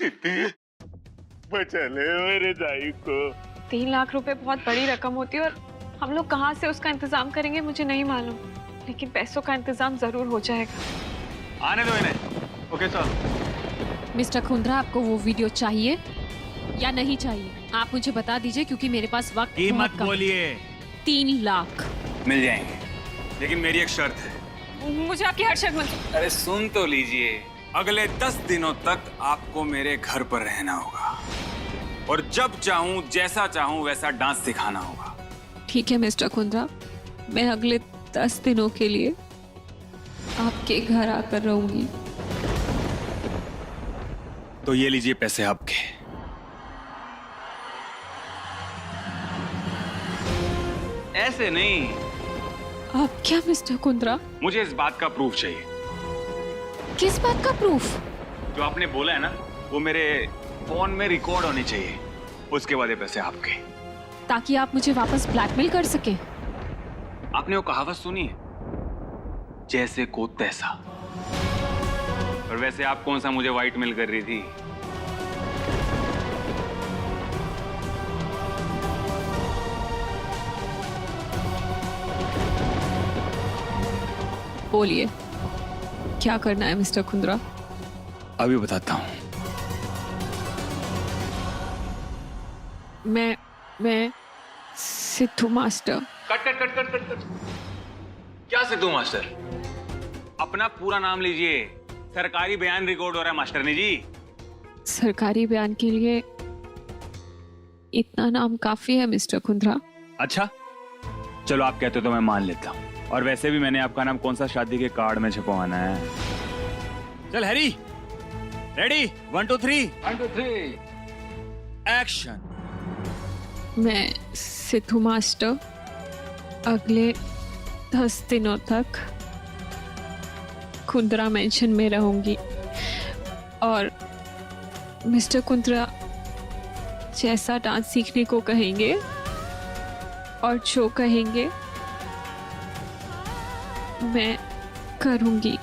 दीदी बचा ले मेरे दाई को। 3 लाख रुपए बहुत बड़ी रकम होती है और हम लोग कहाँ से उसका इंतजाम करेंगे मुझे नहीं मालूम, लेकिन पैसों का इंतजाम जरूर हो जाएगा। आने दो इन्हें। Okay sir. मिस्टर खुंद्रा, आपको वो वीडियो चाहिए या नहीं चाहिए? आप मुझे बता दीजिए क्योंकि मेरे पास वक्त कीमत बहुत कम। बोलिए। 3 लाख मिल जाएंगे, लेकिन मेरी एक शर्त है। मुझे आपकी हर शर्त मंजूर। अरे सुन तो लीजिए, अगले 10 दिनों तक आपको मेरे घर पर रहना होगा और जब चाहूं जैसा चाहूं वैसा डांस सिखाना होगा। ठीक है मिस्टर खुंद्रा, मैं अगले 10 दिनों के लिए आपके घर आकर रहूंगी। तो ये लीजिए पैसे आपके। ऐसे नहीं। आप क्या मिस्टर खुंद्रा? मुझे इस बात का प्रूफ चाहिए। किस बात का प्रूफ? जो आपने बोला है ना, वो मेरे फोन में रिकॉर्ड होनी चाहिए। उसके बाद ये पैसे आपके। ताकि आप मुझे वापस ब्लैकमेल कर सके। आपने वो कहावत सुनी है, जैसे को तैसा। और वैसे आप कौन सा मुझे व्हाइट मेल कर रही थी? बोलिए, क्या करना है मिस्टर खुंद्रा? अभी बताता हूँ। मैं Sidhu master. Cut cut cut cut cut cut. क्या सिद्धू मास्टर? अपना पूरा नाम लीजिए। सरकारी बयान रिकॉर्ड हो रहा है मास्टरनी जी। सरकारी बयान के लिए इतना नाम काफी है मिस्टर खुंद्रा। अच्छा, चलो आप कहते हो तो मैं मान लेता हूँ। और वैसे भी मैंने आपका नाम कौन सा शादी के कार्ड में छपवाना है? चल हैरी, रेडी? 1 2 3 1 2 3 एक्शन। मैं सिद्धू मास्टर अगले 10 दिनों तक खुंद्रा मेंशन में रहूंगी और मिस्टर खुंद्रा जैसा डांस सीखने को कहेंगे और जो कहेंगे मैं करूंगी।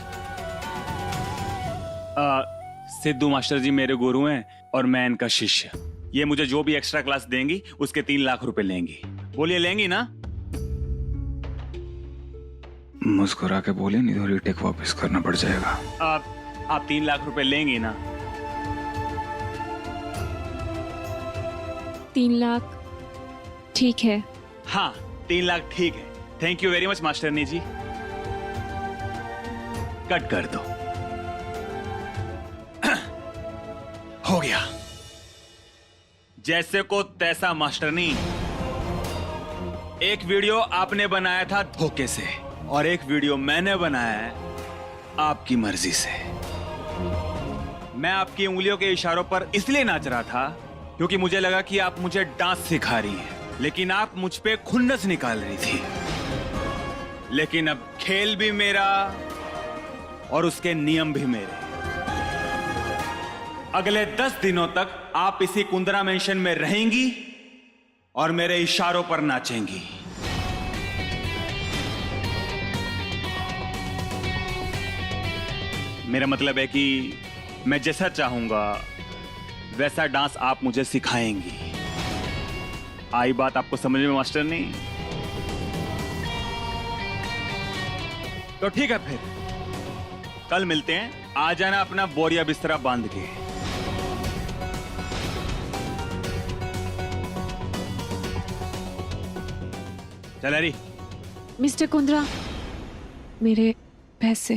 सिद्धू मास्टर जी मेरे गुरु हैं और मैं इनका शिष्य। ये मुझे जो भी एक्स्ट्रा क्लास देंगी उसके 3 लाख रुपए लेंगी। बोलिए लेंगी ना? मुस्कुरा के बोलिए, नहीं तो रीटेक वापस करना पड़ जाएगा। आप 3 लाख रुपए लेंगी ना? 3 लाख ठीक है। हाँ, 3 लाख ठीक है। थैंक यू वेरी मच मास्टरनी जी। कट कर दो। हो गया। जैसे को तैसा मास्टरनी। एक वीडियो आपने बनाया था धोखे से और एक वीडियो मैंने बनाया है आपकी मर्जी से। मैं आपकी उंगलियों के इशारों पर इसलिए नाच रहा था क्योंकि मुझे लगा कि आप मुझे डांस सिखा रही हैं, लेकिन आप मुझ पे खुन्नस निकाल रही थी। लेकिन अब खेल भी मेरा और उसके नियम भी मेरे। अगले 10 दिनों तक आप इसी कुंदरा मेंशन में रहेंगी और मेरे इशारों पर नाचेंगी। मेरा मतलब है कि मैं जैसा चाहूंगा वैसा डांस आप मुझे सिखाएंगी। आई बात आपको समझ में मास्टर? नहीं तो ठीक है, फिर कल मिलते हैं। आ जाना अपना बोरिया बिस्तरा बांध के। चल हरी। मिस्टर कुंद्रा, मेरे पैसे।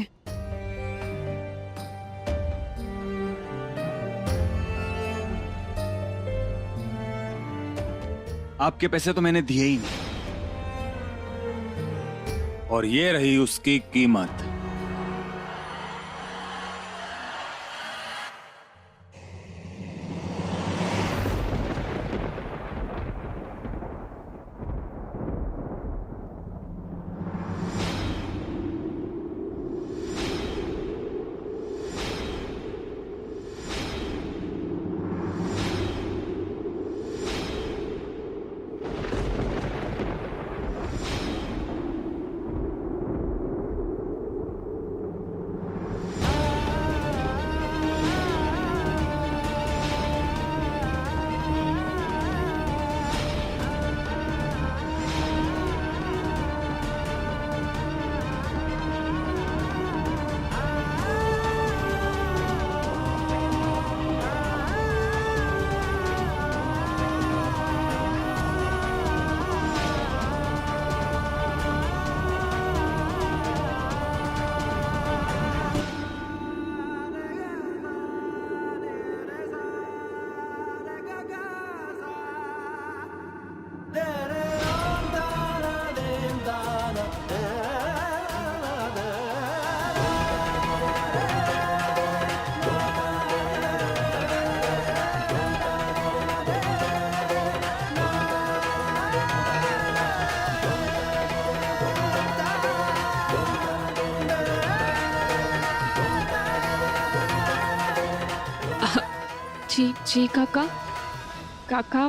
आपके पैसे तो मैंने दिए ही नहीं, और ये रही उसकी कीमत। जी जी काका। काका,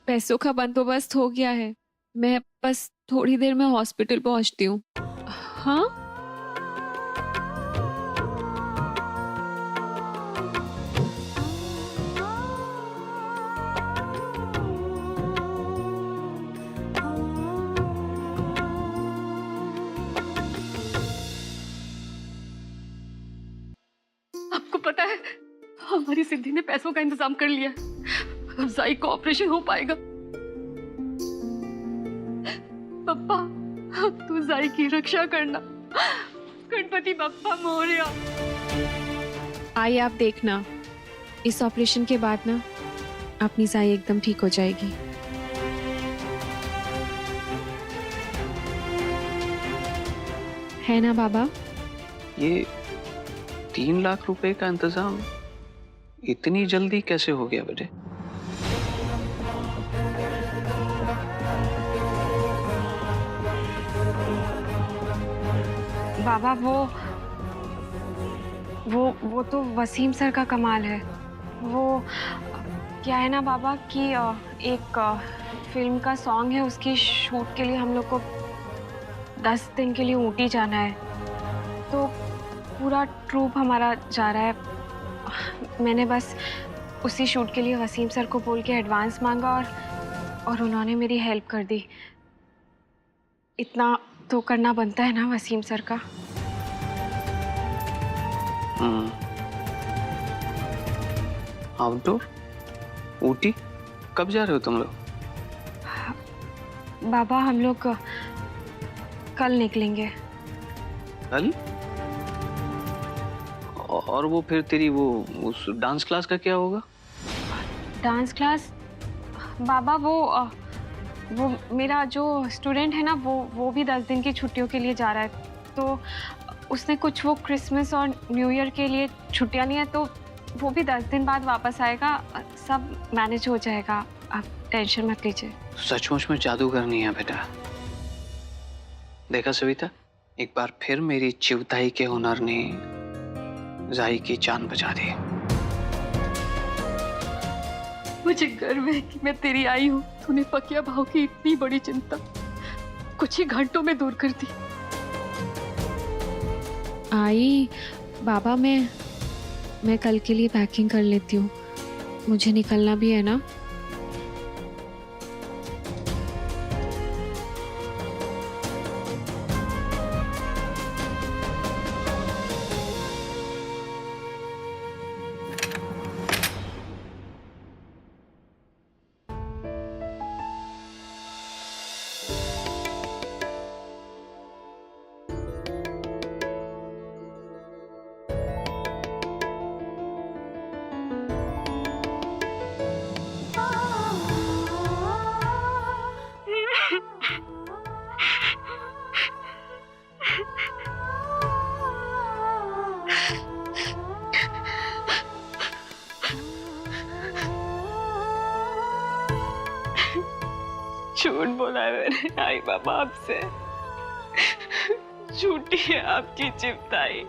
पैसों का बंदोबस्त हो गया है। मैं बस थोड़ी देर में हॉस्पिटल पहुंचती हूँ। हाँ, आपको पता है हमारी सिद्धि ने पैसों का इंतजाम कर लिया है। अब जाई का ऑपरेशन हो पाएगा। पप्पा, अब तू जाई की रक्षा करना। गणपति बप्पा मोरया। आई आप देखना, इस ऑपरेशन के बाद ना अपनी साई एकदम ठीक हो जाएगी। है ना बाबा? ये 3 लाख रुपए का इंतजाम इतनी जल्दी कैसे हो गया बेटे? बाबा वो तो वसीम सर का कमाल है। वो क्या है ना बाबा कि एक फिल्म का सॉन्ग है, उसकी शूट के लिए हम लोग को 10 दिन के लिए ऊटी जाना है। तो पूरा ट्रूप हमारा जा रहा है। मैंने बस उसी शूट के लिए वसीम सर को बोल के एडवांस मांगा और उन्होंने मेरी हेल्प कर दी। इतना तो करना बनता है ना वसीम सर का। आउटडोर ऊटी कब जा रहे हो तुम लोग? बाबा हम लोग कल निकलेंगे। कल? और वो फिर तेरी वो उस डांस क्लास का क्या होगा? Dance class? बाबा वो मेरा जो स्टूडेंट है ना, वो भी 10 दिन की छुट्टियों के लिए जा रहा है। तो उसने कुछ वो क्रिसमस और न्यू ईयर के लिए छुट्टियां ली हैं, तो वो भी 10 दिन बाद वापस आएगा। सब मैनेज हो जाएगा, आप टेंशन मत लीजिए। सचमुच में जादूगर नहीं है बेटा। देखा सविता, एक बार फिर मेरी चिवताई के हुनर ने जाई की जान बचा दी। मुझे गर्व है कि मैं तेरी आई हूँ। तूने पकिया भाव की इतनी बड़ी चिंता कुछ ही घंटों में दूर कर दी। आई बाबा, मैं कल के लिए पैकिंग कर लेती हूँ। मुझे निकलना भी है ना। झूठ बोला है मैंने आई बाबा आपसे। झूठी है आपकी चिपताई।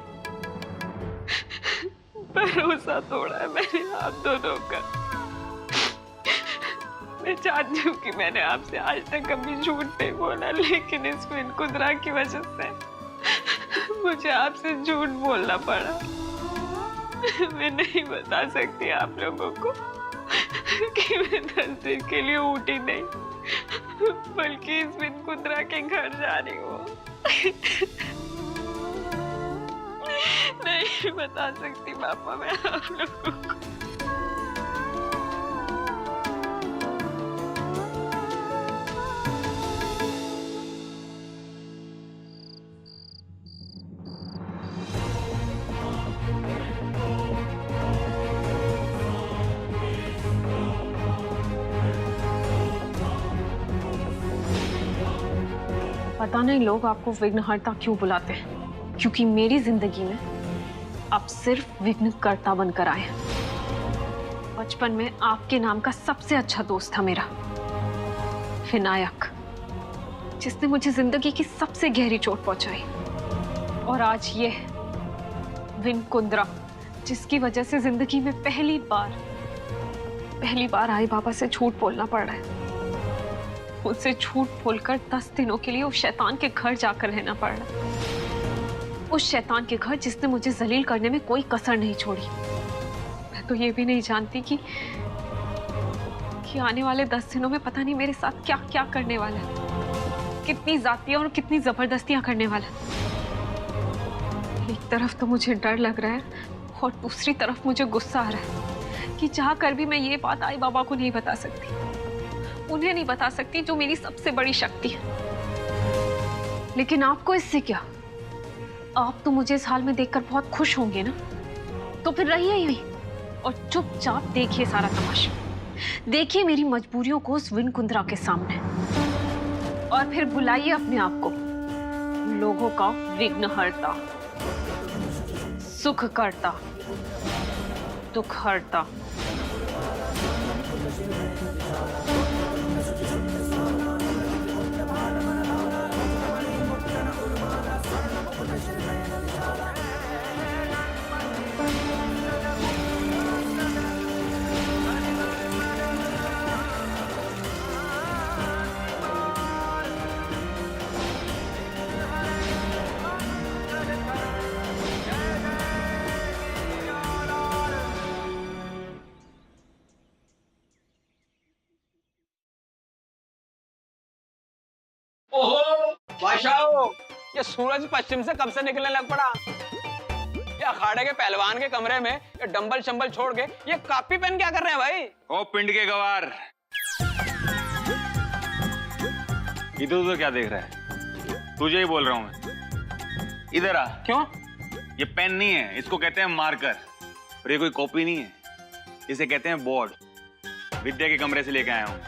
भरोसा तोड़ा है मैंने आप दोनों का। मैं चाहती हूँ कि मैंने आपसे आज तक कभी झूठ नहीं बोला, लेकिन इस विन कुंद्रा की वजह से मुझे आपसे झूठ बोलना पड़ा। मैं नहीं बता सकती आप लोगों को कि मैं 10 दिन के लिए ऊटी नहीं बल्कि इस विन कुंद्रा के घर जा रही हूँ। नहीं बता सकती पापा मैं आप लोगों को। पता नहीं लोग आपको विघ्नहर्ता क्यों बुलाते हैं, क्योंकि मेरी जिंदगी में आप सिर्फ विघ्नकर्ता बनकर आए हैं। बचपन में आपके नाम का सबसे अच्छा दोस्त था मेरा विनायक, जिसने मुझे जिंदगी की सबसे गहरी चोट पहुंचाई। और आज ये विन कुंद्रा, जिसकी वजह से जिंदगी में पहली बार पहली बार आई बाबा से झूठ बोलना पड़ रहा है। मुझसे झूठ बोलकर 10 दिनों के लिए उस शैतान के घर जाकर रहना पड़ रहा है। उस शैतान के घर जिसने मुझे जलील करने में कोई कसर नहीं छोड़ी। मैं तो ये भी नहीं जानती कि आने वाले 10 दिनों में पता नहीं मेरे साथ क्या क्या करने वाला है, कितनी जातियां और कितनी जबरदस्तियां करने वाला है। एक तरफ तो मुझे डर लग रहा है और दूसरी तरफ मुझे गुस्सा आ रहा है कि चाह कर भी मैं ये बात आई बाबा को नहीं बता सकती, उन्हें नहीं बता सकती जो मेरी सबसे बड़ी शक्ति है। लेकिन आपको इससे क्या? आप तो मुझे इस हाल में देखकर बहुत खुश होंगे ना, तो फिर रहिए यहीं और चुपचाप देखिए सारा तमाशा। देखिए मेरी मजबूरियों को उस विन कुंद्रा के सामने और फिर बुलाइए अपने आप को लोगों का विघ्नहर्ता, सुख करता, दुख हरता। ओहो बादशाह, ये सूरज पश्चिम से कब से निकलने लग पड़ा? ये अखाड़े के पहलवान के कमरे में ये डंबल शंबल छोड़ के ये कापी पेन क्या कर रहे हैं भाई? ओ पिंड के गवार, इधर उधर क्या देख रहा है? तुझे ही बोल रहा हूं मैं, इधर आ। क्यों? ये पेन नहीं है, इसको कहते हैं मार्कर। और ये कोई कॉपी नहीं है, इसे कहते हैं बोर्ड। विद्या के कमरे से लेके आया हूँ।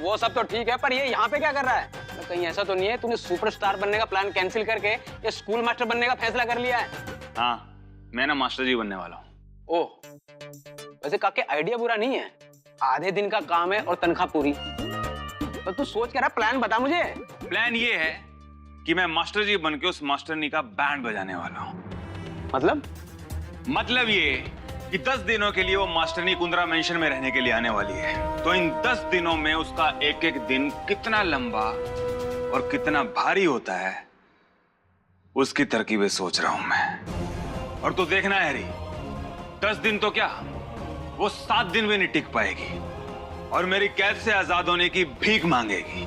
वो सब तो ठीक है, पर ये यहाँ पे क्या कर रहा है? तो कहीं ऐसा तो नहीं है तूने सुपरस्टार बनने का प्लान कैंसिल करके ये स्कूल मास्टर बनने का फैसला कर लिया है? हाँ, मैं ना मास्टर जी बनने वाला हूँ। ओह, वैसे काके आइडिया बुरा नहीं है, आधे दिन का काम है और तनख्वाह पूरी। तो तू सोच क्या रहा, प्लान बता मुझे। प्लान ये है कि मैं मास्टर जी बन के उस मास्टरनी का बैंड बजाने वाला हूँ। मतलब ये कि 10 दिनों के लिए वो मास्टरनी कुंद्रा मेंशन में रहने के लिए आने वाली है। तो इन 10 दिनों में उसका एक एक दिन कितना लंबा और कितना भारी होता है, उसकी तरकीबें सोच रहा हूं मैं। और तो देखना है हैरी, 10 दिन तो क्या, वो 7 दिन भी नहीं टिक पाएगी और मेरी कैद से आजाद होने की भीख मांगेगी।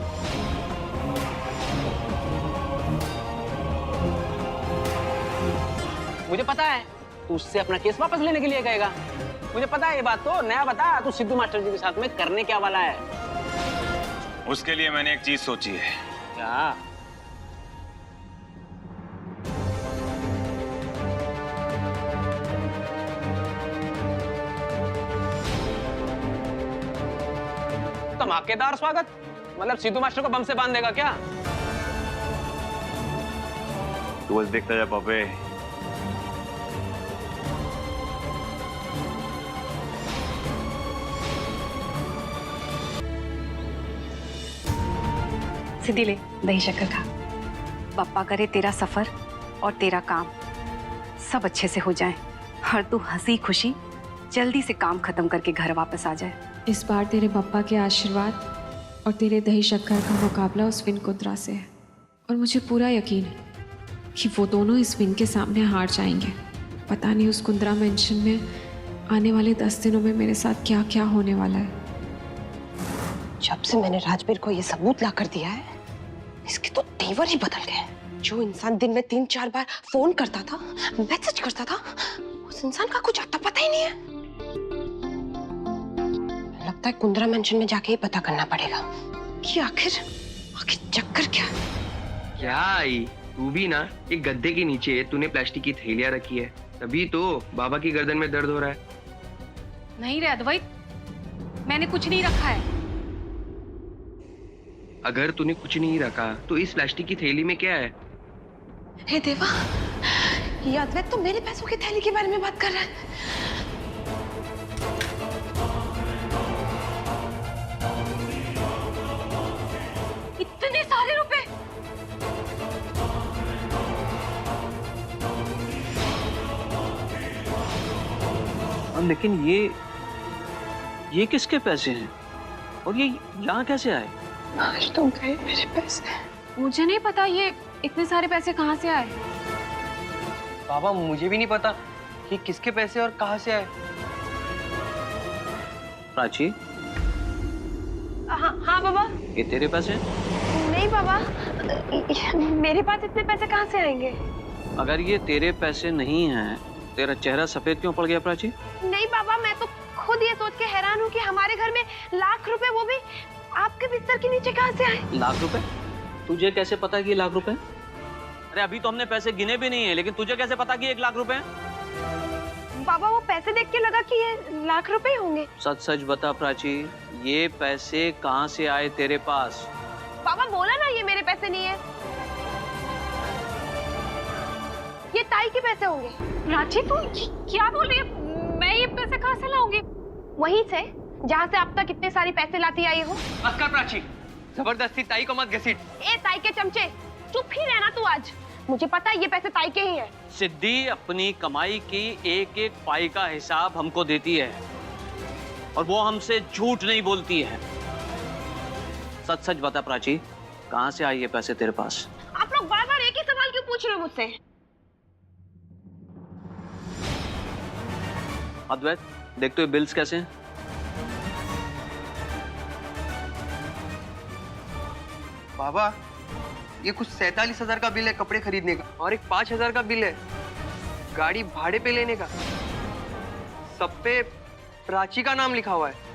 मुझे पता है तू उससे अपना केस वापस लेने के लिए कहेगा, मुझे पता है ये बात। तो नया बता, तू सिद्धू मास्टर जी के साथ में करने क्या वाला है? उसके लिए मैंने एक चीज सोची है। क्या? धमाकेदार स्वागत? मतलब सिद्धू मास्टर को बम से बांध देगा क्या? तू बस देखता जा पापे। सीधी ले दही शक्कर खा। पप्पा करे तेरा सफर और तेरा काम सब अच्छे से हो जाए और तू हंसी खुशी जल्दी से काम खत्म करके घर वापस आ जाए। इस बार तेरे पापा के आशीर्वाद और तेरे दही शक्कर का मुकाबला उस विन कुंद्रा से है और मुझे पूरा यकीन है कि वो दोनों इस विन के सामने हार जाएंगे। पता नहीं उस कुंद्रा मेंशन में आने वाले 10 दिनों में मेरे साथ क्या क्या होने वाला है। जब से मैंने राजबीर को ये सबूत ला कर दिया है, इसके तो तेवर ही बदल गए। जो इंसान दिन में 3-4 बार फोन करता था, मैसेज करता था, उस इंसान का कुछ आता पता ही नहीं है। लगता है कुंद्रा मेंशन में जाके ही पता करना पड़ेगा कि आखिर चक्कर क्या। क्या आई, तू भी ना एक गद्दे के नीचे तूने प्लास्टिक की थैलियां रखी है, तभी तो बाबा की गर्दन में दर्द हो रहा है। नहीं रे अद्वैत, मैंने कुछ नहीं रखा है। अगर तूने कुछ नहीं रखा तो इस प्लास्टिक की थैली में क्या है? हे देवा, ये अद्वैत तो मेरे पैसों की थैली के बारे में बात कर रहा है। इतने सारे रुपए! लेकिन ये ये किसके पैसे हैं और ये यहाँ कैसे आए? आज तो गए मेरे पैसे। मुझे नहीं पता ये इतने सारे पैसे कहाँ से आए। बाबा मुझे भी नहीं पता कि किसके पैसे और कहाँ से आए। प्राची, हाँ बाबा। ये तेरे पैसे? नहीं बाबा, मेरे पास इतने पैसे कहाँ से आएंगे? अगर ये तेरे पैसे नहीं हैं, तेरा चेहरा सफेद क्यों पड़ गया प्राची? नहीं बाबा, मैं तो खुद ये सोच के हैरान हूँ कि हमारे घर में लाख रुपए, वो भी आपके बिस्तर के नीचे कहाँ से आए? लाख रुपए? तुझे कैसे पता कि ये लाख रुपए? अरे अभी तो हमने पैसे गिने भी नहीं है, लेकिन तुझे कैसे पता कि 1 लाख रुपए हैं? बाबा वो पैसे देख के लगा कि ये लाख रुपए होंगे। सच सच बता प्राची, ये पैसे कहाँ से आए तेरे पास? बाबा बोला ना ये मेरे पैसे नहीं है, ये ताई के पैसे होंगे। प्राची तू क्या बोल रही है? मैं ये पैसे कहाँ से लाऊंगी? वहीं से जहाँ से अब तक इतने सारे पैसे लाती आई हो। बस कर प्राची, जबरदस्ती ताई को मत घसीट। ए ताई के चमचे, चुप ही रहना तू आज। मुझे पता है ये पैसे ताई के ही हैं। सिद्धि अपनी कमाई की एक एक पाई का हिसाब हमको देती है और वो हमसे झूठ नहीं बोलती है। सच सच बता प्राची, कहाँ से आए ये पैसे तेरे पास? आप लोग बार बार एक ही सवाल क्यों पूछ रहे हो मुझसे? अद्वैत, देख तो ये बिल्स कैसे हैं? बाबा ये कुछ 47,000 का बिल है कपड़े खरीदने का, और एक 5,000 का बिल है गाड़ी भाड़े पे लेने का। सब पे प्राची का नाम लिखा हुआ है।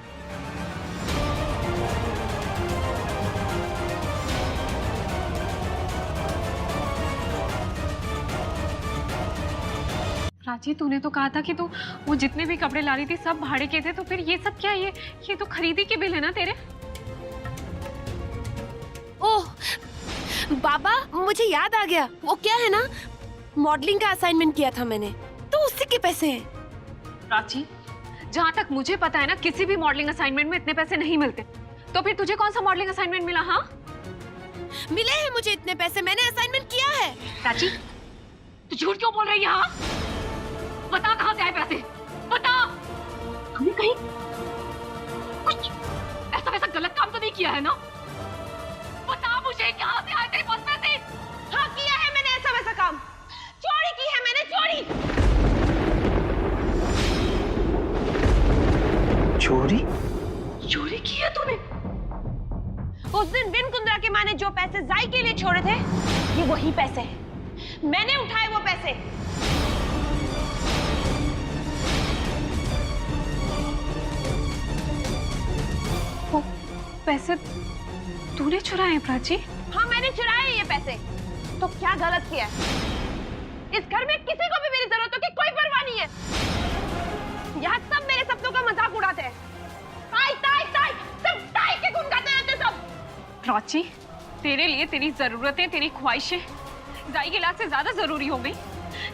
प्राची तूने तो कहा था कि तू वो जितने भी कपड़े ला रही थी सब भाड़े के थे, तो फिर ये सब क्या? ये तो खरीदी के बिल है ना तेरे? ओह बाबा, मुझे याद आ गया। वो क्या है ना, मॉडलिंग का असाइनमेंट किया था मैंने, तो उससे के पैसे हैं। प्राची, जहाँ तक मुझे पता है ना, किसी भी मॉडलिंग असाइनमेंट में इतने पैसे नहीं मिलते। तो फिर तुझे कौन सा मॉडलिंग असाइनमेंट मिला? हाँ मिले हैं मुझे इतने पैसे, मैंने असाइनमेंट किया है। प्राची, तू झूठ क्यों बोल रही है? हाँ बता कहाँ से आए पैसे, बता। हमने कहीं कुछ ऐसा वैसा गलत काम तो नहीं किया है ना? बता मुझे, कहाँ से आए तेरे पास पैसे? हाँ किया है मैंने ऐसा वैसा काम, चोरी की है मैंने, चोरी। चोरी? चोरी की है तूने? उस दिन बिन कुंद्रा की माँ ने जो पैसे जाई के लिए छोड़े थे, ये वही पैसे हैं। मैंने उठाए वो पैसे। वो पैसे तूने चुराए हैं प्राची? हाँ मैंने चुराए ये पैसे। तो क्या गलत किया है? इस घर में किसी को भी मेरी जरूरतों की कोई परवाह नहीं है। यहाँ सब मेरे सपनों का मजाक उड़ाते हैं। ताई ताई ताई, सब ताई के गुण गाते रहते सब। प्राची, तेरे लिए तेरी जरूरतें, तेरी ख्वाहिशें जाई के इलाज से ज्यादा जरूरी हो गई।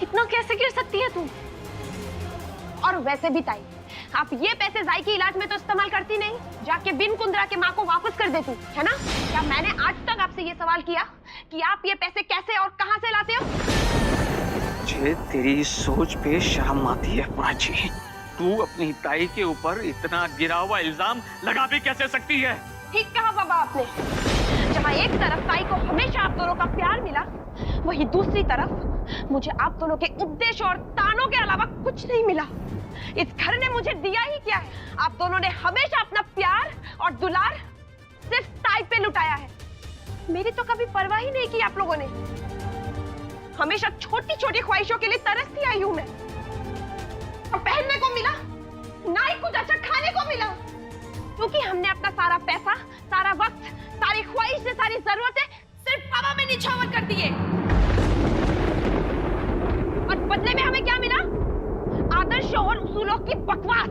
इतना कैसे गिर सकती है तू? और वैसे भी ताई, आप ये पैसे जाई के इलाज में तो इस्तेमाल करती नहीं, जाके बिन कुंद्रा के माँ को वापस कर देती, है ना? क्या मैंने आज तक आपसे ये सवाल किया कि आप ये पैसे कैसे और कहाँ से लाते हो? मुझे तेरी सोच पे शर्म आती है प्राची। तू अपनी ताई के ऊपर इतना गिरा हुआ इल्जाम लगा भी कैसे सकती है? ठीक कहा बाबा आपने। जहाँ एक तरफ ताई को हमेशा आप दोनों का प्यार मिला, वहीं दूसरी तरफ मुझे आप दोनों के उपदेश और तानों के अलावा कुछ नहीं मिला। इस घर ने मुझे दिया ही क्या है? आप दोनों ने हमेशा अपना प्यार और दुलार सिर्फ ताई पे लुटाया है। मेरी तो कभी परवाह ही नहीं की आप लोगों ने। हमेशा छोटी छोटी ख्वाहिशों के लिए तरसती आई हूं मैं। और पहनने को मिला, ना ही कुछ अच्छा खाने को मिला, क्योंकि हमने अपना सारा पैसा, सारा वक्त, सारी ख्वाहिशें, सारी जरूरतें सिर्फ बाबा में निछावर कर दिए। और बदले में हमें क्या मिला? आदर्श और उसूलों की बकवास।